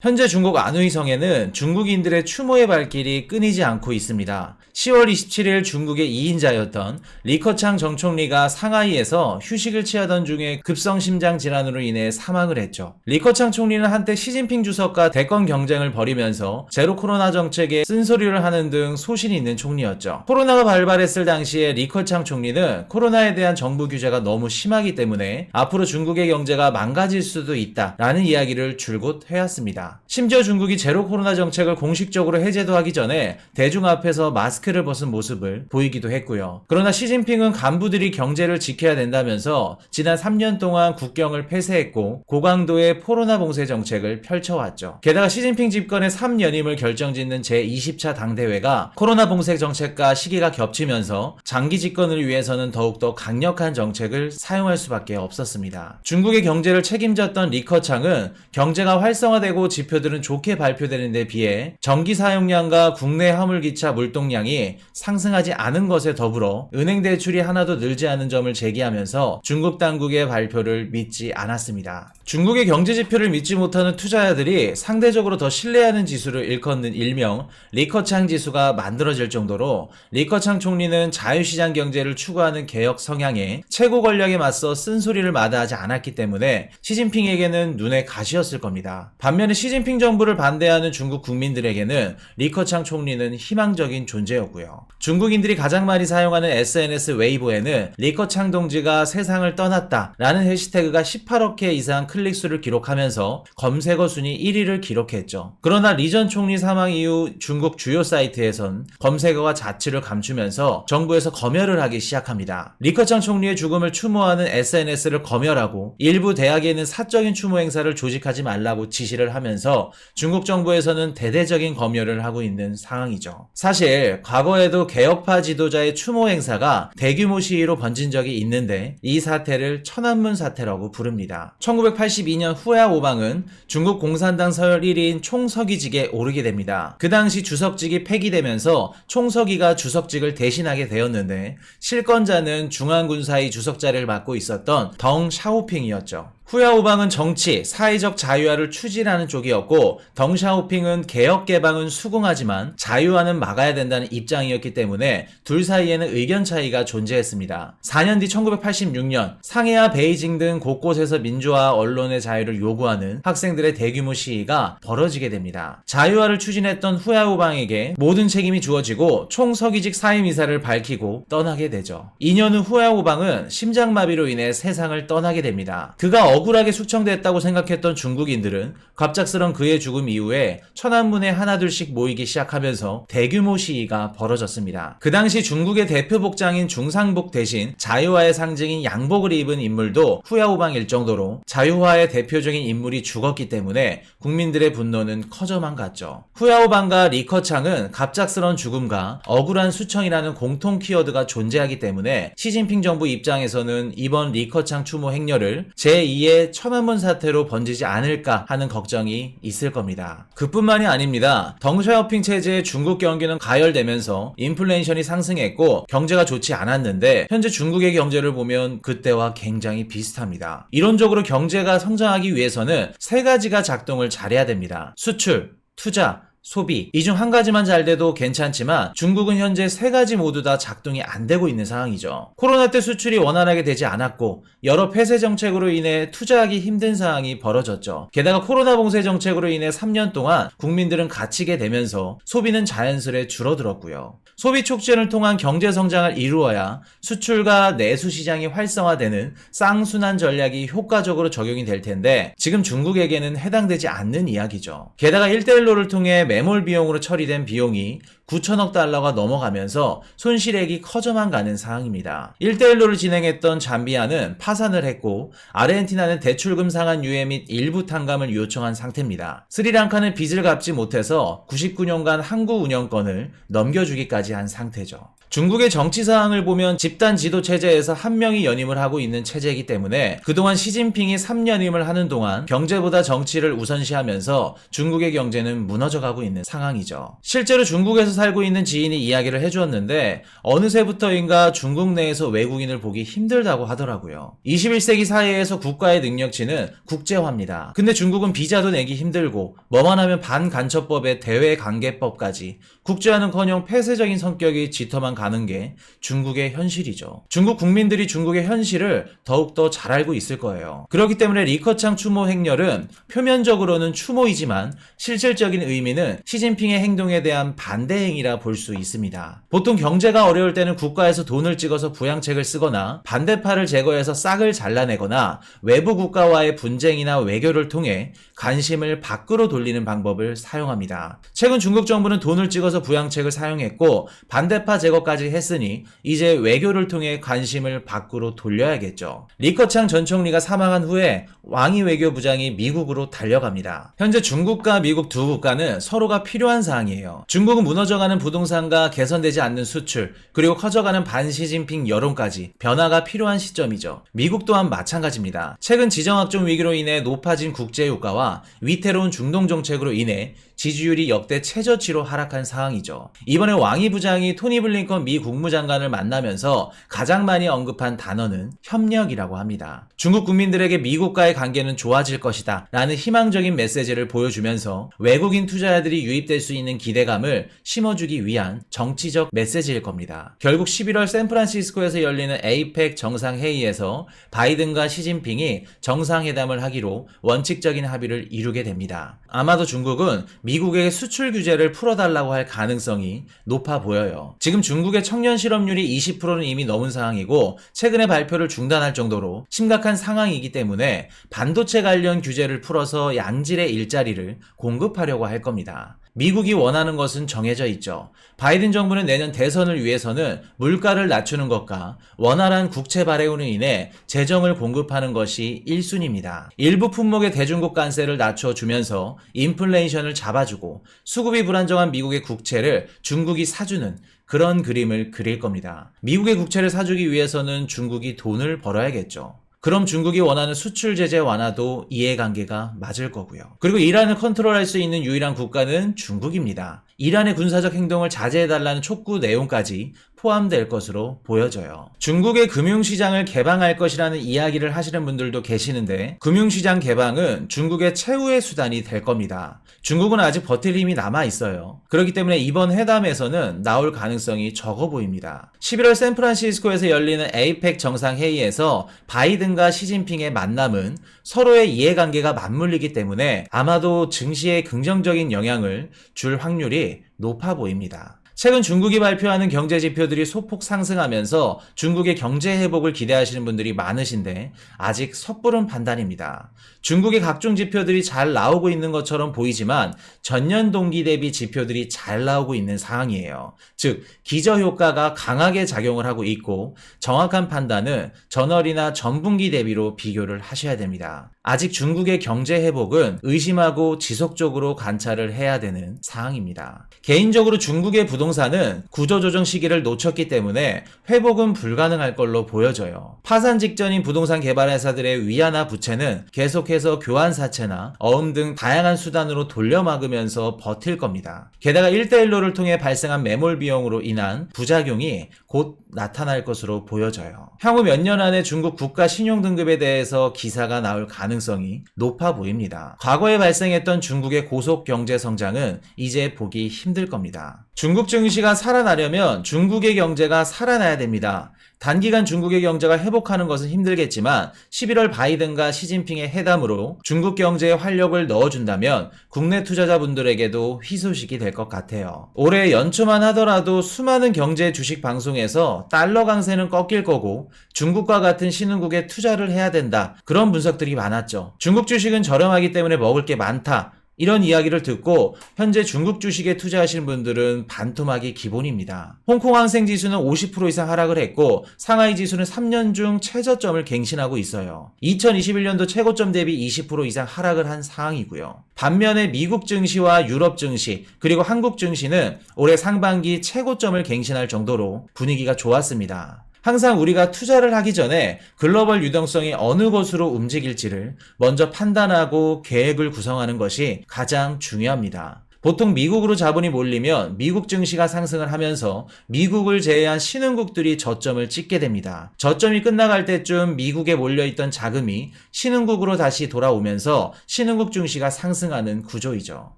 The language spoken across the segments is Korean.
현재 중국 안후이성에는 중국인들의 추모의 발길이 끊이지 않고 있습니다. 10월 27일 중국의 2인자였던 리커창 정 총리가 상하이에서 휴식을 취하던 중에 급성 심장 질환으로 인해 사망을 했죠. 리커창 총리는 한때 시진핑 주석과 대권 경쟁을 벌이면서 제로 코로나 정책에 쓴소리를 하는 등 소신이 있는 총리였죠. 코로나가 발발했을 당시에 리커창 총리는 코로나에 대한 정부 규제가 너무 심하기 때문에 앞으로 중국의 경제가 망가질 수도 있다라는 이야기를 줄곧 해왔습니다. 심지어 중국이 제로 코로나 정책을 공식적으로 해제도 하기 전에 대중 앞에서 마스크를 벗은 모습을 보이기도 했고요. 그러나 시진핑은 간부들이 경제를 지켜야 된다면서 지난 3년 동안 국경을 폐쇄했고 고강도의 코로나 봉쇄 정책을 펼쳐왔죠. 게다가 시진핑 집권의 3연임을 결정짓는 제20차 당대회가 코로나 봉쇄 정책과 시기가 겹치면서 장기 집권을 위해서는 더욱더 강력한 정책을 사용할 수밖에 없었습니다. 중국의 경제를 책임졌던 리커창은 경제가 활성화되고 지표들은 좋게 발표되는 데 비해 전기 사용량과 국내 화물기차 물동량이 상승하지 않은 것에 더불어 은행 대출이 하나도 늘지 않은 점을 제기하면서 중국 당국의 발표를 믿지 않았습니다. 중국의 경제 지표를 믿지 못하는 투자자들이 상대적으로 더 신뢰하는 지수를 일컫는 일명 리커창 지수가 만들어질 정도로 리커창 총리는 자유시장 경제를 추구하는 개혁 성향에 최고 권력에 맞서 쓴소리를 마다하지 않았기 때문에 시진핑에게는 눈에 가시였을 겁니다. 반면에 시진핑 정부를 반대하는 중국 국민들에게는 리커창 총리는 희망적인 존재였고요. 중국인들이 가장 많이 사용하는 SNS 웨이보에는 리커창 동지가 세상을 떠났다 라는 해시태그가 18억 개 이상 클릭수를 기록하면서 검색어 순위 1위를 기록했죠. 그러나 리 전 총리 사망 이후 중국 주요 사이트에선 검색어가 자취를 감추면서 정부에서 검열을 하기 시작합니다. 리커창 총리의 죽음을 추모하는 SNS를 검열하고 일부 대학에는 사적인 추모 행사를 조직하지 말라고 지시를 하면서 중국 정부에서는 대대적인 검열을 하고 있는 상황이죠. 사실 과거에도 개혁파 지도자의 추모 행사가 대규모 시위로 번진 적이 있는데 이 사태를 천안문 사태라고 부릅니다. 1982년 후야오방은 중국 공산당 서열 1위인 총서기직에 오르게 됩니다. 그 당시 주석직이 폐기되면서 총서기가 주석직을 대신하게 되었는데 실권자는 중앙군사위 주석 자리를 맡고 있었던 덩 샤오핑이었죠. 후야오방은 정치, 사회적 자유화를 추진하는 쪽이었고 덩샤오핑은 개혁 개방은 수긍하지만 자유화는 막아야 된다는 입장이었기 때문에 둘 사이에는 의견 차이가 존재했습니다. 4년 뒤 1986년 상해와 베이징 등 곳곳에서 민주화 언론의 자유를 요구하는 학생들의 대규모 시위가 벌어지게 됩니다. 자유화를 추진했던 후야오방에게 모든 책임이 주어지고 총서기직 사임 의사를 밝히고 떠나게 되죠. 2년 후 후야오방은 심장마비로 인해 세상을 떠나게 됩니다. 그가 억울하게 숙청됐다고 생각했던 중국인들은 갑작스런 그의 죽음 이후에 천안문에 하나둘씩 모이기 시작하면서 대규모 시위가 벌어졌습니다. 그 당시 중국의 대표 복장인 중상복 대신 자유화의 상징인 양복을 입은 인물도 후야오방일 정도로 자유화의 대표적인 인물이 죽었기 때문에 국민들의 분노는 커져만 갔죠. 후야오방과 리커창은 갑작스런 죽음과 억울한 수청이라는 공통 키워드가 존재하기 때문에 시진핑 정부 입장에서는 이번 리커창 추모 행렬을 제2의 천안문 사태로 번지지 않을까 하는 걱정이 있을 겁니다. 그뿐만이 아닙니다. 덩샤오핑 체제의 중국 경기는 가열되면서 인플레이션이 상승했고 경제가 좋지 않았는데 현재 중국의 경제를 보면 그때와 굉장히 비슷합니다. 이론적으로 경제가 성장하기 위해서는 세 가지가 작동을 잘해야 됩니다. 수출, 투자, 소비. 이 중 한 가지만 잘 돼도 괜찮지만 중국은 현재 세 가지 모두 다 작동이 안 되고 있는 상황이죠. 코로나 때 수출이 원활하게 되지 않았고 여러 폐쇄 정책으로 인해 투자하기 힘든 상황이 벌어졌죠. 게다가 코로나 봉쇄 정책으로 인해 3년 동안 국민들은 갇히게 되면서 소비는 자연스레 줄어들었고요. 소비 촉진을 통한 경제 성장을 이루어야 수출과 내수 시장이 활성화되는 쌍순환 전략이 효과적으로 적용이 될 텐데 지금 중국에게는 해당되지 않는 이야기죠. 게다가 1대1로를 통해 매몰 비용으로 처리된 비용이 9천억 달러가 넘어가면서 손실액이 커져만 가는 상황입니다. 1대1로를 진행했던 잠비아는 파산을 했고 아르헨티나는 대출금 상환 유예 및 일부 탕감을 요청한 상태입니다. 스리랑카는 빚을 갚지 못해서 99년간 항구 운영권을 넘겨주기까지 한 상태죠. 중국의 정치 상황을 보면 집단 지도 체제에서 한 명이 연임을 하고 있는 체제이기 때문에 그동안 시진핑이 3연임을 하는 동안 경제보다 정치를 우선시하면서 중국의 경제는 무너져가고 있는 상황이죠. 실제로 중국에서 살고 있는 지인이 이야기를 해주었는데 어느새부터인가 중국 내에서 외국인을 보기 힘들다고 하더라고요. 21세기 사회에서 국가의 능력치는 국제화입니다. 근데 중국은 비자도 내기 힘들고 뭐만 하면 반간첩법에 대외관계법까지 국제화는커녕 폐쇄적인 성격이 짙어만 가는 게 중국의 현실이죠. 중국 국민들이 중국의 현실을 더욱더 잘 알고 있을 거예요. 그렇기 때문에 리커창 추모 행렬은 표면적으로는 추모이지만 실질적인 의미는 시진핑의 행동에 대한 반대 행위라 볼 수 있습니다. 보통 경제가 어려울 때는 국가에서 돈을 찍어서 부양책을 쓰거나 반대파를 제거해서 싹을 잘라내거나 외부 국가와의 분쟁이나 외교를 통해 관심을 밖으로 돌리는 방법을 사용합니다. 최근 중국 정부는 돈을 찍어서 부양책을 사용했고 반대파 제거까지 했으니 이제 외교를 통해 관심을 밖으로 돌려야겠죠. 리커창 전 총리가 사망한 후에 왕이 외교부장이 미국으로 달려갑니다. 현재 중국과 미국 두 국가는 서로가 필요한 사항이에요. 중국은 무너져가는 부동산과 개선되지 않는 수출, 그리고 커져가는 반시진핑 여론까지 변화가 필요한 시점이죠. 미국 또한 마찬가지입니다. 최근 지정학종 위기로 인해 높아진 국제유가와 위태로운 중동 정책으로 인해 지지율이 역대 최저치로 하락한 상황이죠. 이번에 왕이 부장이 토니 블링컨 미 국무장관을 만나면서 가장 많이 언급한 단어는 협력이라고 합니다. 중국 국민들에게 미국과의 관계는 좋아질 것이다 라는 희망적인 메시지를 보여주면서 외국인 투자자들이 유입될 수 있는 기대감을 심어주기 위한 정치적 메시지일 겁니다. 결국 11월 샌프란시스코에서 열리는 에이펙 정상회의에서 바이든과 시진핑이 정상회담을 하기로 원칙적인 합의를 이루게 됩니다. 아마도 중국은 미국에게 수출 규제를 풀어달라고 할 가능성이 높아 보여요. 지금 중국의 청년 실업률이 20%는 이미 넘은 상황이고 최근에 발표를 중단할 정도로 심각한 상황이기 때문에 반도체 관련 규제를 풀어서 양질의 일자리를 공급하려고 할 겁니다. 미국이 원하는 것은 정해져 있죠. 바이든 정부는 내년 대선을 위해서는 물가를 낮추는 것과 원활한 국채 발행으로 인해 재정을 공급하는 것이 1순위입니다. 일부 품목의 대중국 관세를 낮춰주면서 인플레이션을 잡아주고 수급이 불안정한 미국의 국채를 중국이 사주는 그런 그림을 그릴 겁니다. 미국의 국채를 사주기 위해서는 중국이 돈을 벌어야겠죠. 그럼 중국이 원하는 수출 제재 완화도 이해관계가 맞을 거고요. 그리고 이란을 컨트롤할 수 있는 유일한 국가는 중국입니다. 이란의 군사적 행동을 자제해달라는 촉구 내용까지 포함될 것으로 보여져요. 중국의 금융시장을 개방할 것이라는 이야기를 하시는 분들도 계시는데 금융시장 개방은 중국의 최후의 수단이 될 겁니다. 중국은 아직 버틸 힘이 남아있어요. 그렇기 때문에 이번 회담에서는 나올 가능성이 적어 보입니다. 11월 샌프란시스코에서 열리는 에이펙 정상회의에서 바이든과 시진핑의 만남은 서로의 이해관계가 맞물리기 때문에 아마도 증시에 긍정적인 영향을 줄 확률이 높아 보입니다. 최근 중국이 발표하는 경제 지표들이 소폭 상승하면서 중국의 경제 회복을 기대하시는 분들이 많으신데 아직 섣부른 판단입니다. 중국의 각종 지표들이 잘 나오고 있는 것처럼 보이지만 전년 동기 대비 지표들이 잘 나오고 있는 상황이에요. 즉 기저효과가 강하게 작용을 하고 있고 정확한 판단은 전월이나 전분기 대비로 비교를 하셔야 됩니다. 아직 중국의 경제 회복은 의심하고 지속적으로 관찰을 해야 되는 상황입니다. 개인적으로 중국의 부동산은 구조조정 시기를 놓쳤기 때문에 회복은 불가능할 걸로 보여져요. 파산 직전인 부동산 개발 회사들의 위안화 부채는 계속해서 교환사채나 어음 등 다양한 수단으로 돌려막으면서 버틸 겁니다. 게다가 1대1로를 통해 발생한 매몰 비용으로 인한 부작용이 곧 나타날 것으로 보여져요. 향후 몇 년 안에 중국 국가 신용등급에 대해서 기사가 나올 가능성이 높아 보입니다. 과거에 발생했던 중국의 고속 경제 성장은 이제 보기 힘들 겁니다. 중국 증시가 살아나려면 중국의 경제가 살아나야 됩니다. 단기간 중국의 경제가 회복하는 것은 힘들겠지만 11월 바이든과 시진핑의 회담으로 중국 경제에 활력을 넣어준다면 국내 투자자분들에게도 희소식이 될 것 같아요. 올해 연초만 하더라도 수많은 경제 주식 방송에서 달러 강세는 꺾일 거고 중국과 같은 신흥국에 투자를 해야 된다. 그런 분석들이 많았죠. 중국 주식은 저렴하기 때문에 먹을 게 많다. 이런 이야기를 듣고 현재 중국 주식에 투자하시는 분들은 반토막이 기본입니다. 홍콩 항생 지수는 50% 이상 하락을 했고 상하이 지수는 3년 중 최저점을 갱신하고 있어요. 2021년도 최고점 대비 20% 이상 하락을 한 상황이고요. 반면에 미국 증시와 유럽 증시 그리고 한국 증시는 올해 상반기 최고점을 갱신할 정도로 분위기가 좋았습니다. 항상 우리가 투자를 하기 전에 글로벌 유동성이 어느 곳으로 움직일지를 먼저 판단하고 계획을 구성하는 것이 가장 중요합니다. 보통 미국으로 자본이 몰리면 미국 증시가 상승을 하면서 미국을 제외한 신흥국들이 저점을 찍게 됩니다. 저점이 끝나갈 때쯤 미국에 몰려있던 자금이 신흥국으로 다시 돌아오면서 신흥국 증시가 상승하는 구조이죠.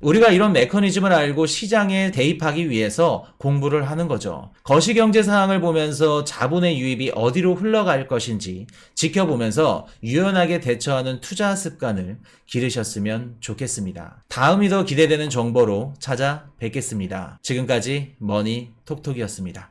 우리가 이런 메커니즘을 알고 시장에 대입하기 위해서 공부를 하는 거죠. 거시경제 상황을 보면서 자본의 유입이 어디로 흘러갈 것인지 지켜보면서 유연하게 대처하는 투자 습관을 기르셨으면 좋겠습니다. 다음이 더 기대되는 정보로 찾아뵙겠습니다. 지금까지 머니톡톡이었습니다.